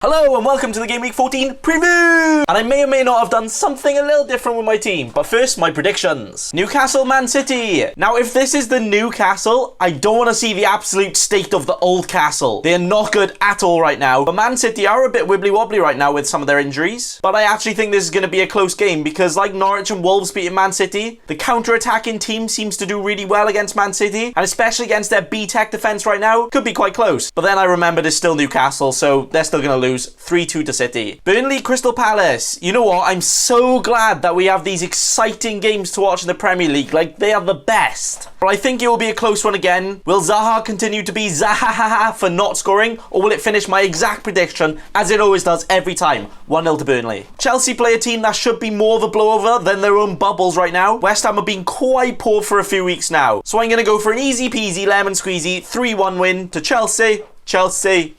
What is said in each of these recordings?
Hello and welcome to the Gameweek 14 preview! And I may or may not have done something a little different with my team, but first, my predictions. Newcastle, Man City. Now, if this is the new Castle, I don't want to see the absolute state of the old Castle. They are not good at all right now, but Man City are a bit wibbly-wobbly right now with some of their injuries. But I actually think this is going to be a close game because like Norwich and Wolves beating Man City, the counter-attacking team seems to do really well against Man City, and especially against their B-Tech defence right now, could be quite close. But then I remembered it's still Newcastle, so they're still going to lose 3-2 to City. Burnley, Crystal Palace. You know what? I'm so glad that we have these exciting games to watch in the Premier League. Like, they are the best. But I think it will be a close one again. Will Zaha continue to be Zaha for not scoring? Or will it finish my exact prediction, as it always does every time? 1-0 to Burnley. Chelsea play a team that should be more of a blowover than their own bubbles right now. West Ham have been quite poor for a few weeks now. So I'm going to go for an easy peasy lemon squeezy 3-1 win to Chelsea. Chelsea.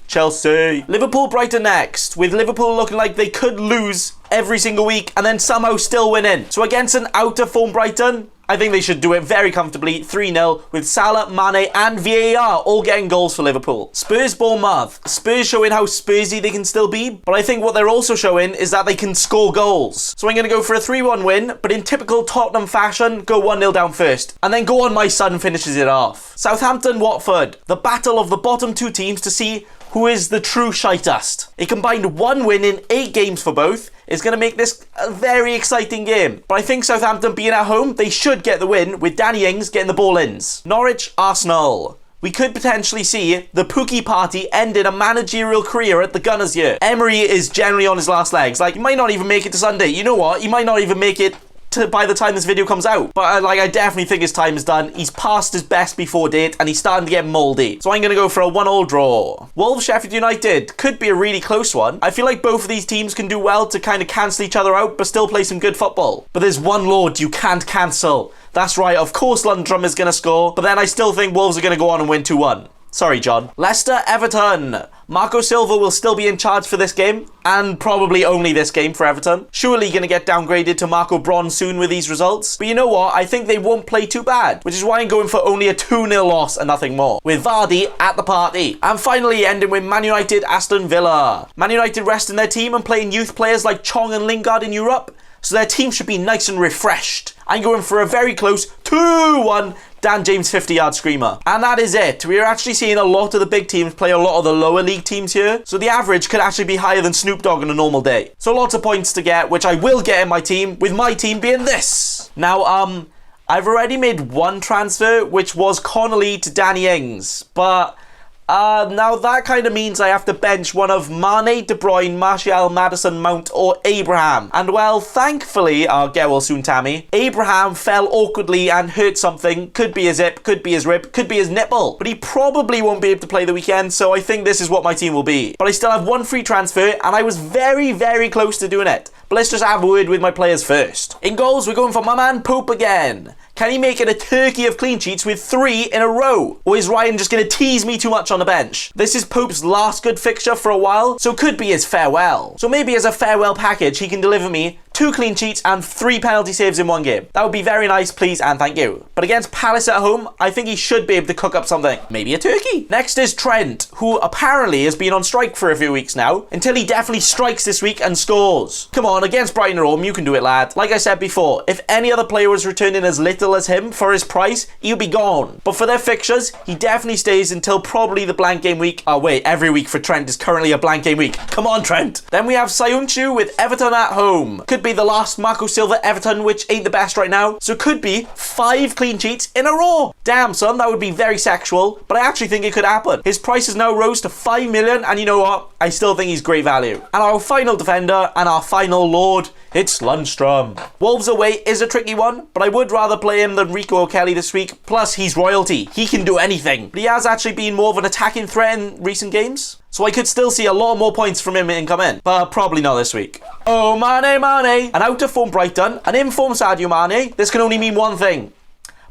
Liverpool, Brighton next, with Liverpool looking like they could lose every single week and then somehow still winning. So against an out-of-form Brighton, I think they should do it very comfortably, 3-0, with Salah, Mane and VAR all getting goals for Liverpool. Spurs, Bournemouth. Spurs showing how Spursy they can still be, but I think what they're also showing is that they can score goals. So I'm going to go for a 3-1 win, but in typical Tottenham fashion, go 1-0 down first, and then go on my son finishes it off. Southampton, Watford. The battle of the bottom two teams to see who is the true shitest. A combined 1 win in 8 games for both is going to make this a very exciting game. But I think Southampton being at home, they should get the win with Danny Ings getting the ball ins. Norwich, Arsenal. We could potentially see the Pookie party ending a managerial career at the Gunners here. Emery is generally on his last legs. Like, he might not even make it to Sunday. You know what? He might not even make it by the time this video comes out. But I definitely think his time is done. He's past his best before date and he's starting to get mouldy. So I'm going to go for a 1-1 draw. Wolves, Sheffield United. Could be a really close one. I feel like both of these teams can do well to kind of cancel each other out but still play some good football. But there's one lord you can't cancel. That's right, of course Lundrum is going to score, but then I still think Wolves are going to go on and win 2-1. Sorry, John. Leicester, Everton. Marco Silva will still be in charge for this game, and probably only this game for Everton. Surely going to get downgraded to Marco Braun soon with these results. But you know what? I think they won't play too bad, which is why I'm going for only a 2-0 loss and nothing more, with Vardy at the party. And finally ending with Man United, Aston Villa. Man United resting their team and playing youth players like Chong and Lingard in Europe, so their team should be nice and refreshed. I'm going for a very close 2-1 Dan James 50-yard screamer. And that is it. We are actually seeing a lot of the big teams play a lot of the lower league teams here. So the average could actually be higher than Snoop Dogg on a normal day. So lots of points to get, which I will get in my team, with my team being this. Now, I've already made one transfer, which was Connolly to Danny Ings. But now that kind of means I have to bench one of Mane, De Bruyne, Martial, Madison, Mount or Abraham. And well, thankfully, I'll get well soon, Tammy, Abraham fell awkwardly and hurt something. Could be his hip, could be his rib, could be his nipple. But he probably won't be able to play the weekend, so I think this is what my team will be. But I still have one free transfer, and I was very, very close to doing it. But let's just have a word with my players first. In goals, we're going for my man Pope again. Can he make it a turkey of clean sheets with 3 in a row? Or is Ryan just going to tease me too much on the bench? This is Pope's last good fixture for a while, so could be his farewell. So maybe as a farewell package, he can deliver me 2 clean sheets and 3 penalty saves in one game. That would be very nice, please and thank you. But against Palace at home, I think he should be able to cook up something. Maybe a turkey. Next is Trent, who apparently has been on strike for a few weeks now, until he definitely strikes this week and scores. Come on, against Brighton at home, you can do it, lad. Like I said before, if any other player was returning as little as him for his price, he'll be gone. But for their fixtures, he definitely stays until probably the blank game week. Oh wait, every week for Trent is currently a blank game week. Come on, Trent. Then we have Sayuncu with Everton at home. Could be the last Marco Silva Everton, which ain't the best right now. So could be 5 clean sheets in a row. Damn, son, that would be very sexual, but I actually think it could happen. His price has now rose to 5 million, and you know what? I still think he's great value. And our final defender and our final lord, it's Lundstrom. Wolves away is a tricky one, but I would rather play him than Rico O'Kelly this week. Plus, he's royalty. He can do anything. But he has actually been more of an attacking threat in recent games. So I could still see a lot more points from him income in, but probably not this week. Oh, Mane. An out-of-form Brighton, an in-form Sadio Mane. This can only mean one thing.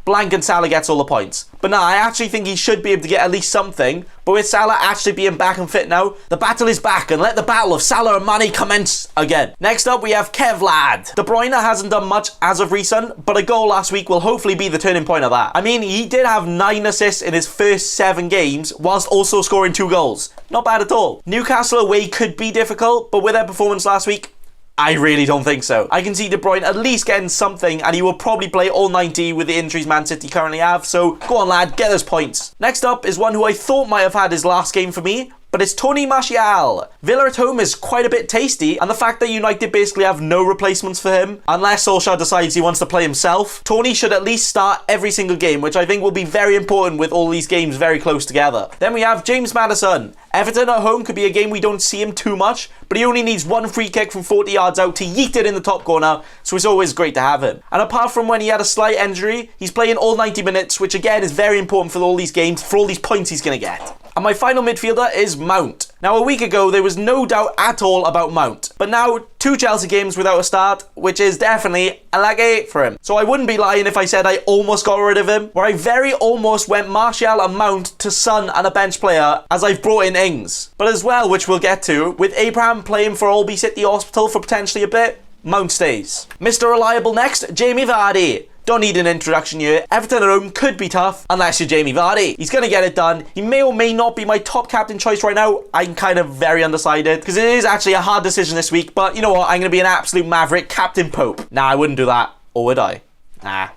blank and Salah gets all the points. But now I actually think he should be able to get at least something. But with Salah actually being back and fit now, the battle is back, and let the battle of Salah and Mane commence again. Next up, we have Kevlad. De Bruyne hasn't done much as of recent, but a goal last week will hopefully be the turning point of that. I mean, he did have 9 assists in his first 7 games, whilst also scoring 2 goals. Not bad at all. Newcastle away could be difficult, but with their performance last week, I really don't think so. I can see De Bruyne at least getting something, and he will probably play all 90 with the injuries Man City currently have, so go on lad, get those points. Next up is one who I thought might have had his last game for me, but it's Tony Martial. Villa at home is quite a bit tasty, and the fact that United basically have no replacements for him, unless Solskjaer decides he wants to play himself, Tony should at least start every single game, which I think will be very important with all these games very close together. Then we have James Madison. Everton at home could be a game we don't see him too much, but he only needs 1 free kick from 40 yards out to yeet it in the top corner, so it's always great to have him. And apart from when he had a slight injury, he's playing all 90 minutes, which again is very important for all these games, for all these points he's going to get. And my final midfielder is Mount. Now, a week ago, there was no doubt at all about Mount. But now, 2 Chelsea games without a start, which is definitely a lucky for him. So I wouldn't be lying if I said I almost got rid of him, where I very almost went Martial and Mount to Son and a bench player, as I've brought in Ings. But as well, which we'll get to, with Abraham playing for Alby City Hospital for potentially a bit, Mount stays. Mr. Reliable next, Jamie Vardy. Don't need an introduction here. Everton at home could be tough unless you're Jamie Vardy. He's going to get it done. He may or may not be my top captain choice right now. I'm kind of very undecided because it is actually a hard decision this week. But you know what? I'm going to be an absolute maverick. Captain Pope. Nah, I wouldn't do that. Or would I? Nah.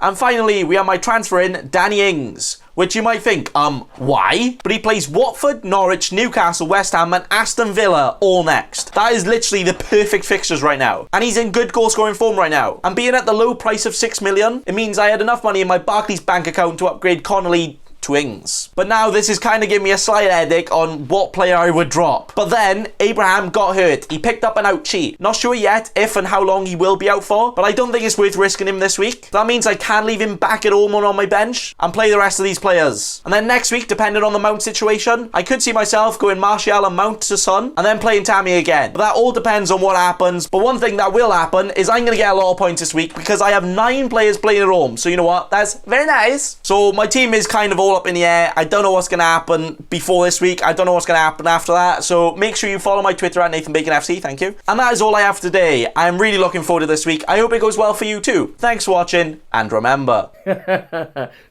And finally, we have my transfer in, Danny Ings. Which you might think, why? But he plays Watford, Norwich, Newcastle, West Ham and Aston Villa all next. That is literally the perfect fixtures right now. And he's in good goal scoring form right now. And being at the low price of 6 million, it means I had enough money in my Barclays bank account to upgrade Connolly to Ings. But now this is kind of giving me a slight headache on what player I would drop. But then Abraham got hurt. He picked up an ouchie. Not sure yet if and how long he will be out for, but I don't think it's worth risking him this week. That means I can leave him back at home on my bench and play the rest of these players. And then next week, depending on the Mount situation, I could see myself going Martial and Mount to Son and then playing Tammy again. But that all depends on what happens. But one thing that will happen is I'm going to get a lot of points this week because I have 9 players playing at home. So you know what? That's very nice. So my team is kind of all up in the air. I don't know what's going to happen before this week. I don't know what's going to happen after that. So make sure you follow my Twitter at NathanBaconFC. Thank you. And that is all I have today. I'm really looking forward to this week. I hope it goes well for you too. Thanks for watching, and remember,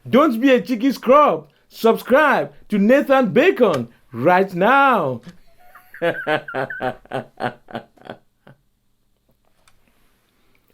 don't be a cheeky scrub. Subscribe to Nathan Bacon right now.